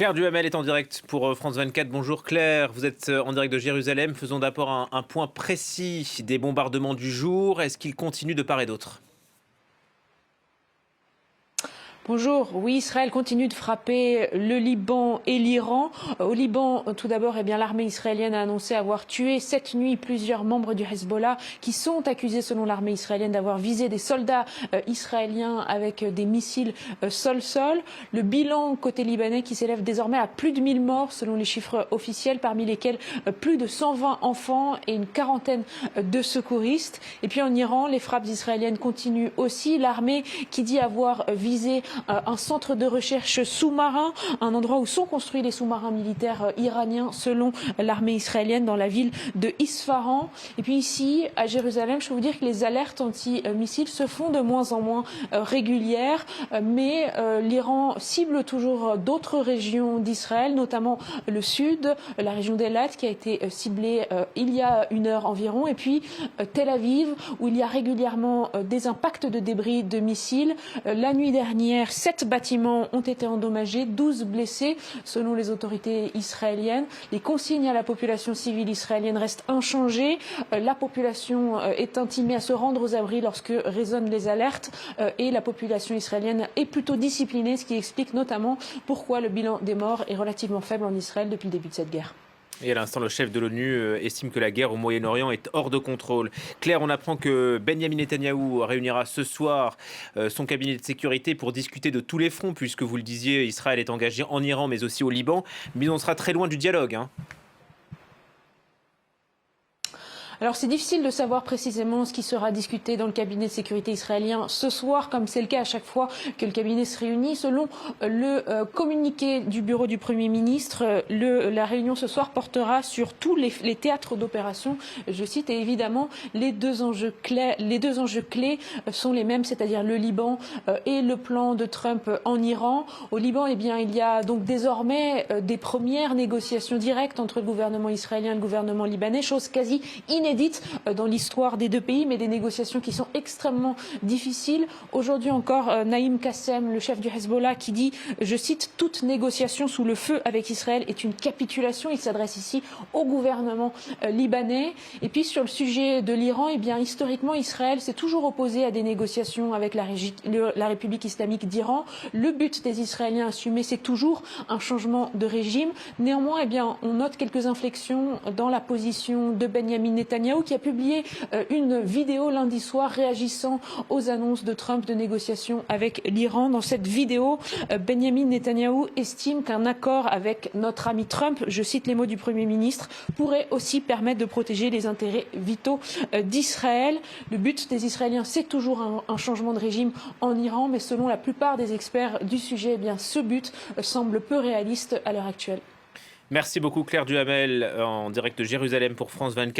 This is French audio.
Claire Duhamel est en direct pour France 24. Bonjour Claire, vous êtes en direct de Jérusalem. Faisons d'abord un point précis des bombardements du jour. Est-ce qu'ils continuent de part et d'autre ? Bonjour. Oui, Israël continue de frapper le Liban et l'Iran. Au Liban, tout d'abord, l'armée israélienne a annoncé avoir tué cette nuit plusieurs membres du Hezbollah qui sont accusés, selon l'armée israélienne, d'avoir visé des soldats israéliens avec des missiles sol-sol. Le bilan côté libanais qui s'élève désormais à plus de 1000 morts, selon les chiffres officiels, parmi lesquels plus de 120 enfants et une quarantaine de secouristes. Et puis en Iran, les frappes israéliennes continuent aussi. L'armée qui dit avoir visé un centre de recherche sous-marin, un endroit où sont construits les sous-marins militaires iraniens selon l'armée israélienne dans la ville de Isfahan. Et puis ici, à Jérusalem, je peux vous dire que les alertes anti-missiles se font de moins en moins régulières, mais l'Iran cible toujours d'autres régions d'Israël, notamment le sud, la région d'Elat qui a été ciblée il y a une heure environ, et puis Tel Aviv où il y a régulièrement des impacts de débris de missiles. La nuit dernière, 7 bâtiments ont été endommagés, 12 blessés selon les autorités israéliennes. Les consignes à la population civile israélienne restent inchangées. La population est intimée à se rendre aux abris lorsque résonnent les alertes et la population israélienne est plutôt disciplinée, ce qui explique notamment pourquoi le bilan des morts est relativement faible en Israël depuis le début de cette guerre. Et à l'instant, le chef de l'ONU estime que la guerre au Moyen-Orient est hors de contrôle. Claire, on apprend que Benyamin Netanyahou réunira ce soir son cabinet de sécurité pour discuter de tous les fronts, puisque vous le disiez, Israël est engagé en Iran, mais aussi au Liban. Mais on sera très loin du dialogue, hein. Alors c'est difficile de savoir précisément ce qui sera discuté dans le cabinet de sécurité israélien ce soir, comme c'est le cas à chaque fois que le cabinet se réunit. Selon le communiqué du bureau du Premier ministre, la réunion ce soir portera sur tous les théâtres d'opération. Je cite, et évidemment, les deux enjeux clés sont les mêmes, c'est-à-dire le Liban et le plan de Trump en Iran. Au Liban, il y a donc désormais des premières négociations directes entre le gouvernement israélien et le gouvernement libanais, chose quasi inédite dans l'histoire des deux pays, mais des négociations qui sont extrêmement difficiles. Aujourd'hui encore, Naïm Kassem, le chef du Hezbollah, qui dit, je cite, « Toute négociation sous le feu avec Israël est une capitulation ». Il s'adresse ici au gouvernement libanais. Et puis sur le sujet de l'Iran, historiquement, Israël s'est toujours opposé à des négociations avec la République islamique d'Iran. Le but des Israéliens assumés, c'est toujours un changement de régime. Néanmoins, on note quelques inflexions dans la position de Benyamin Netanyahou, qui a publié une vidéo lundi soir réagissant aux annonces de Trump de négociations avec l'Iran. Dans cette vidéo, Benyamin Netanyahou estime qu'un accord avec notre ami Trump, je cite les mots du Premier ministre, pourrait aussi permettre de protéger les intérêts vitaux d'Israël. Le but des Israéliens, c'est toujours un changement de régime en Iran, mais selon la plupart des experts du sujet, ce but semble peu réaliste à l'heure actuelle. Merci beaucoup Claire Duhamel en direct de Jérusalem pour France 24.